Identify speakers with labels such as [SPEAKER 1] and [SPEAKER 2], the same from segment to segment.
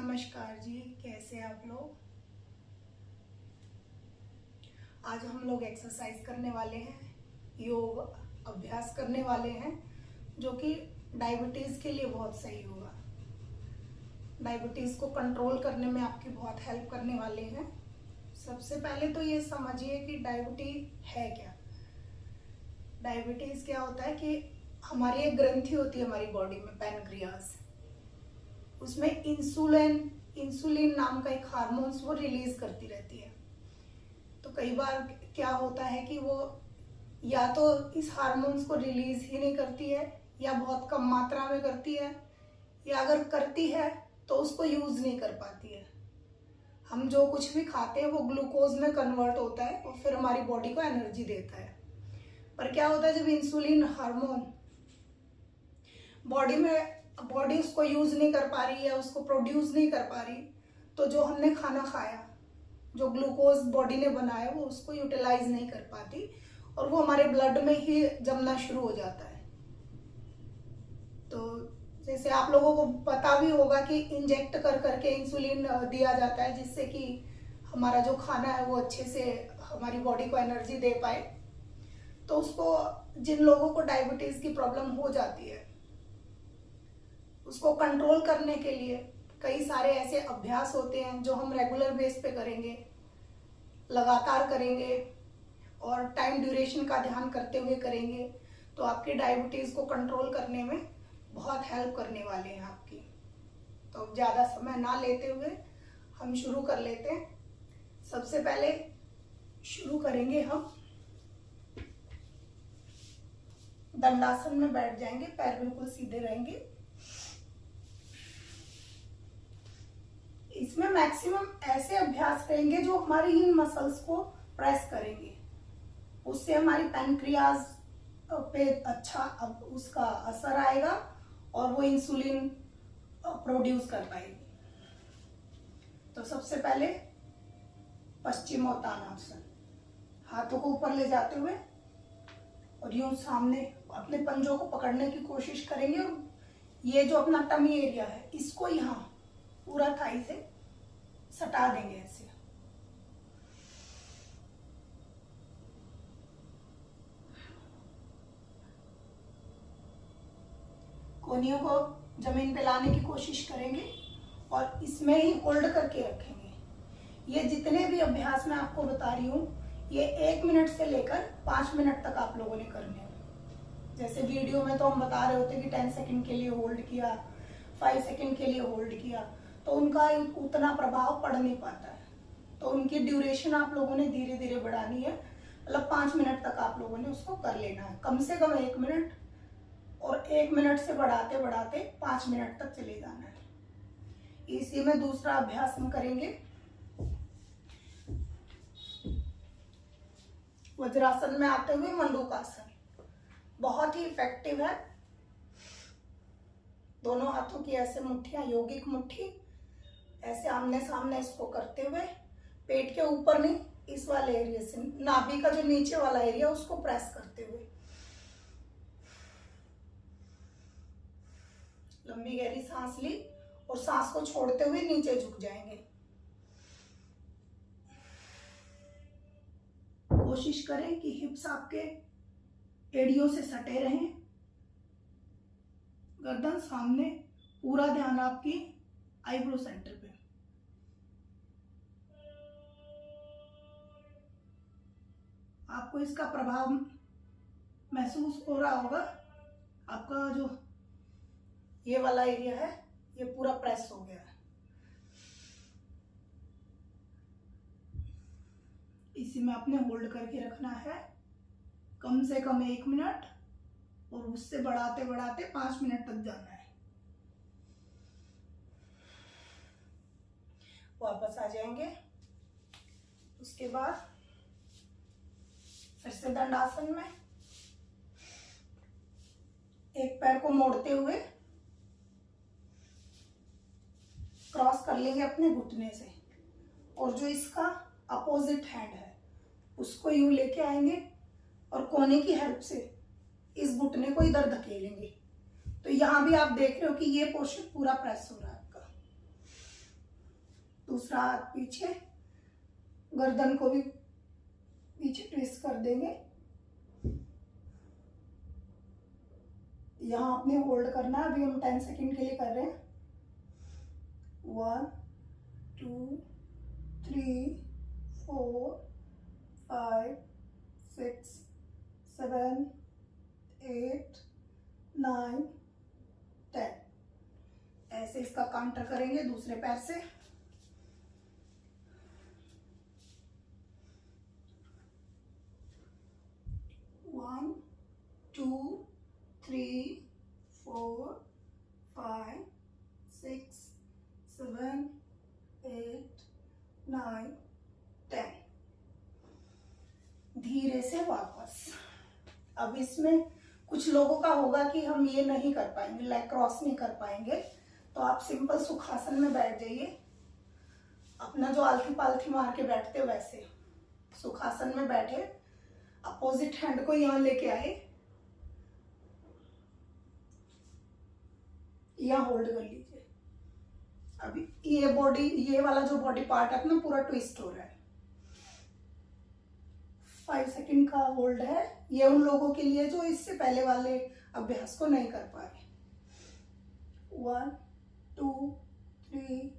[SPEAKER 1] नमस्कार जी, कैसे हैं आप लोग। आज हम लोग एक्सरसाइज करने वाले हैं, योग अभ्यास करने वाले हैं, जो कि डायबिटीज़ के लिए बहुत सही होगा। डायबिटीज़ को कंट्रोल करने में आपकी बहुत हेल्प करने वाले हैं। सबसे पहले तो ये समझिए कि डायबिटीज है क्या। डायबिटीज़ क्या होता है कि हमारी एक ग्रंथि होती है हमारी बॉडी में, पैनक्रियाज। उसमें इंसुलिन नाम का एक हार्मोन्स वो रिलीज करती रहती है। तो कई बार क्या होता है कि वो या तो इस हार्मोन्स को रिलीज ही नहीं करती है, या बहुत कम मात्रा में करती है, या अगर करती है तो उसको यूज नहीं कर पाती है। हम जो कुछ भी खाते हैं वो ग्लूकोज में कन्वर्ट होता है और फिर हमारी बॉडी को एनर्जी देता है। पर क्या होता है, जब इंसुलिन हार्मोन बॉडी उसको यूज नहीं कर पा रही है, उसको प्रोड्यूस नहीं कर पा रही, तो जो हमने खाना खाया, जो ग्लूकोज बॉडी ने बनाया, वो उसको यूटिलाइज नहीं कर पाती और वो हमारे ब्लड में ही जमना शुरू हो जाता है। तो जैसे आप लोगों को पता भी होगा कि इंजेक्ट कर करके इंसुलिन दिया जाता है, जिससे कि हमारा जो खाना है वो अच्छे से हमारी बॉडी को एनर्जी दे पाए। तो उसको, जिन लोगों को डायबिटीज की प्रॉब्लम हो जाती है, उसको कंट्रोल करने के लिए कई सारे ऐसे अभ्यास होते हैं जो हम रेगुलर बेस पे करेंगे, लगातार करेंगे और टाइम ड्यूरेशन का ध्यान करते हुए करेंगे, तो आपकी डायबिटीज को कंट्रोल करने में बहुत हेल्प करने वाले हैं आपकी। तो ज़्यादा समय ना लेते हुए हम शुरू कर लेते हैं। सबसे पहले शुरू करेंगे हम दंडासन में बैठ जाएंगे, पैर बिल्कुल सीधे रहेंगे। इसमें मैक्सिमम ऐसे अभ्यास करेंगे जो हमारी इन मसल्स को प्रेस करेंगे, उससे हमारी पैनक्रियाज पे अच्छा उसका असर आएगा और वो इंसुलिन प्रोड्यूस कर पाएगी। तो सबसे पहले पश्चिमोत्तानासन, हाथों को ऊपर ले जाते हुए और यूं सामने अपने पंजों को पकड़ने की कोशिश करेंगे और ये जो अपना टमी एरिया है, इसको यहाँ पूरा थाई से सटा देंगे ऐसे। कोहनियों को जमीन पे लाने की कोशिश करेंगे और इसमें ही होल्ड करके रखेंगे। ये जितने भी अभ्यास मैं आपको बता रही हूँ, ये 1 मिनट से लेकर 5 मिनट तक आप लोगों ने करने हैं। जैसे वीडियो में तो हम बता रहे होते कि 10 सेकंड के लिए होल्ड किया, 5 सेकंड के लिए होल्ड किया, तो उनका उतना प्रभाव पड़ नहीं पाता है। तो उनकी ड्यूरेशन आप लोगों ने धीरे धीरे बढ़ानी है, मतलब 5 मिनट तक आप लोगों ने उसको कर लेना है, कम से कम 1 मिनट, और 1 मिनट से बढ़ाते बढ़ाते 5 मिनट तक चले जाना है। इसी में दूसरा अभ्यास हम करेंगे वज्रासन में आते हुए मंडूकासन। बहुत ही इफेक्टिव है। दोनों हाथों की ऐसे मुट्ठियां, यौगिक मुट्ठी, ऐसे आमने सामने इसको करते हुए, पेट के ऊपर नहीं, इस वाले एरिया से, नाभि का जो नीचे वाला एरिया, उसको प्रेस करते हुए लंबी गहरी सांस ली और सांस को छोड़ते हुए नीचे झुक जाएंगे। कोशिश करें कि हिप्स आपके एड़ियों से सटे रहें, गर्दन सामने, पूरा ध्यान आपकी आईब्रो सेंटर पे। आपको इसका प्रभाव महसूस हो रहा होगा। आपका जो ये वाला एरिया है, ये पूरा प्रेस हो गया है। इसी में आपने होल्ड करके रखना है कम से कम 1 मिनट, और उससे बढ़ाते बढ़ाते 5 मिनट तक जाना है। वापस आ जाएंगे। उसके बाद फिर से दंडासन में एक पैर को मोड़ते हुए क्रॉस कर लेंगे अपने घुटने से, और जो इसका अपोजिट हैंड है उसको यूं लेके आएंगे और कोने की हेल्प से इस घुटने को इधर धकेलेंगे। तो यहां भी आप देख रहे हो कि ये पोर्शन पूरा प्रेस हो रहा है आपका। दूसरा हाथ पीछे, गर्दन को भी पीछे ट्विस्ट कर देंगे। यहाँ आपने होल्ड करना है। अभी हम 10 सेकंड के लिए कर रहे हैं। 1 2 3 4 5 6 7 8 9 10। ऐसे इसका काउंटर करेंगे दूसरे पैर से। 1 2 3 4 5 6 7 8 9 10। धीरे से वापस। अब इसमें कुछ लोगों का होगा कि हम ये नहीं कर पाएंगे, लेग क्रॉस नहीं कर पाएंगे, तो आप सिंपल सुखासन में बैठ जाइए। अपना जो आलथी पालथी मार के बैठते हो वैसे सुखासन में बैठे। अपोजिट हैंड को यहां लेके आए, यहां होल्ड कर लीजिए। अभी ये बॉडी, ये वाला जो बॉडी पार्ट है अपना पूरा ट्विस्ट हो रहा है। 5 सेकंड का होल्ड है। ये उन लोगों के लिए जो इससे पहले वाले अभ्यास को नहीं कर पाए। 1 2 3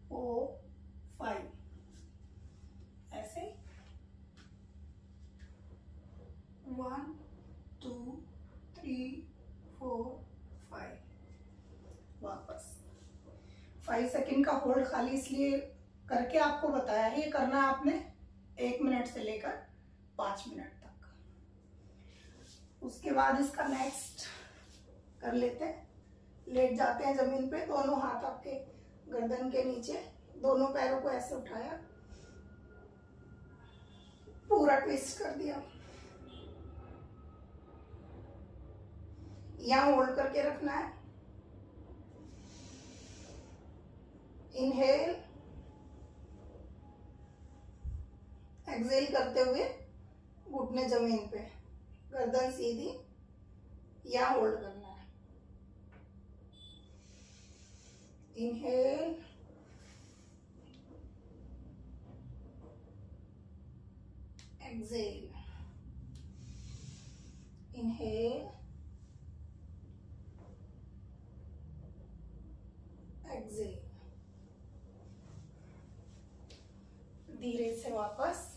[SPEAKER 1] 4 5 ऐसे। 1 2 3 4 5 वापस। 5 सेकंड का होल्ड खाली इसलिए करके आपको बताया है। ये करना है आपने 1 मिनट से लेकर 5 मिनट तक। उसके बाद इसका नेक्स्ट कर लेते हैं। लेट जाते हैं जमीन पे, दोनों हाथ आपके गर्दन के नीचे, दोनों पैरों को ऐसे उठाया, पूरा ट्विस्ट कर दिया। यहां होल्ड करके रखना है। इनहेल, एक्सहेल करते हुए घुटने जमीन पे, गर्दन सीधी, यहां होल्ड करना है। Inhale, exhale, inhale, exhale. धीरे से वापस।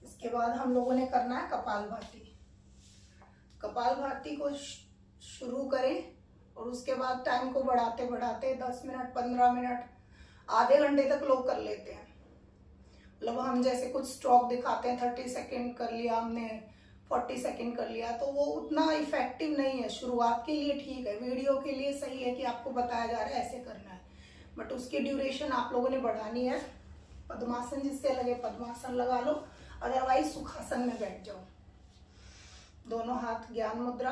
[SPEAKER 1] इसके बाद हम लोगों ने करना है कपालभाति। कपालभाति को शुरू करें और उसके बाद टाइम को बढ़ाते बढ़ाते 10 मिनट, 15 मिनट, आधे घंटे तक लोग कर लेते हैं। मतलब हम जैसे कुछ स्ट्रोक दिखाते हैं, 30 सेकंड कर लिया हमने, 40 सेकंड कर लिया, तो वो उतना इफेक्टिव नहीं है। शुरुआत के लिए ठीक है, वीडियो के लिए सही है कि आपको बताया जा रहा है ऐसे करना है, बट उसकी ड्यूरेशन आप लोगों ने बढ़ानी है। पद्मासन जिससे लगे पद्मासन लगा लो, अदरवाइज सुखासन में बैठ जाओ। दोनों हाथ ज्ञान मुद्रा।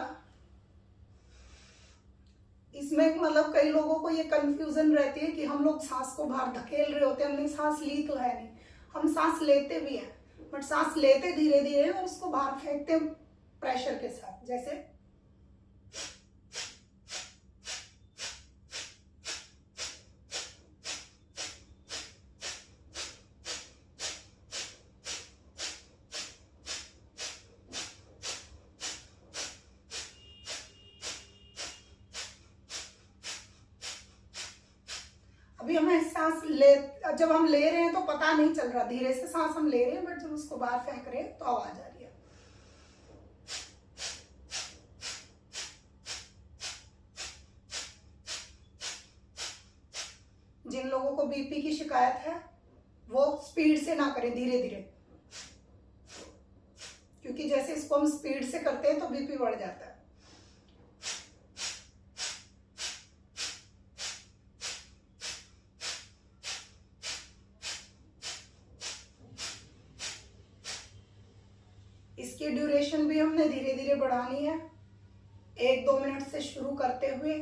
[SPEAKER 1] इसमें मतलब कई लोगों को ये कंफ्यूजन रहती है कि हम लोग सांस को बाहर धकेल रहे होते हैं। हमने सांस ली तो है नहीं, हम सांस लेते भी हैं, बट सांस लेते धीरे धीरे और उसको बाहर फेंकते प्रेशर के साथ। जैसे अभी हमें सांस जब हम ले रहे हैं तो पता नहीं चल रहा, धीरे से सांस हम ले रहे हैं, बट जब उसको बाहर फेंक रहे हैं तो आवाज आ रही है। जिन लोगों को बीपी की शिकायत है वो स्पीड से ना करें, धीरे धीरे, क्योंकि जैसे इसको हम स्पीड से करते हैं तो बीपी बढ़ जाता है। इसकी ड्यूरेशन भी हमने धीरे धीरे बढ़ानी है। 1-2 मिनट से शुरू करते हुए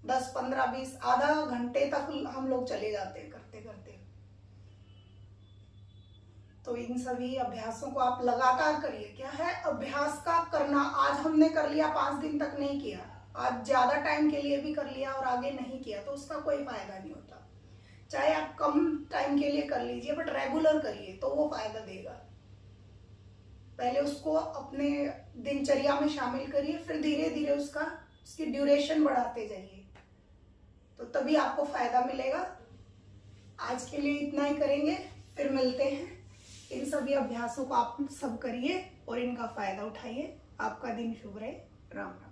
[SPEAKER 1] 10, 15, 20, आधा घंटे तक हम लोग चले जाते हैं करते करते। तो इन सभी अभ्यासों को आप लगातार करिए। क्या है अभ्यास का करना, आज हमने कर लिया, 5 दिन तक नहीं किया, आज ज्यादा टाइम के लिए भी कर लिया और आगे नहीं किया, तो उसका कोई फायदा नहीं होता। चाहे आप कम टाइम के लिए कर लीजिए, बट रेगुलर करिए तो वो फायदा देगा। पहले उसको अपने दिनचर्या में शामिल करिए, फिर धीरे धीरे उसकी ड्यूरेशन बढ़ाते जाइए, तो तभी आपको फायदा मिलेगा। आज के लिए इतना ही करेंगे, फिर मिलते हैं। इन सभी अभ्यासों को आप सब करिए और इनका फायदा उठाइए। आपका दिन शुभ रहे। राम राम।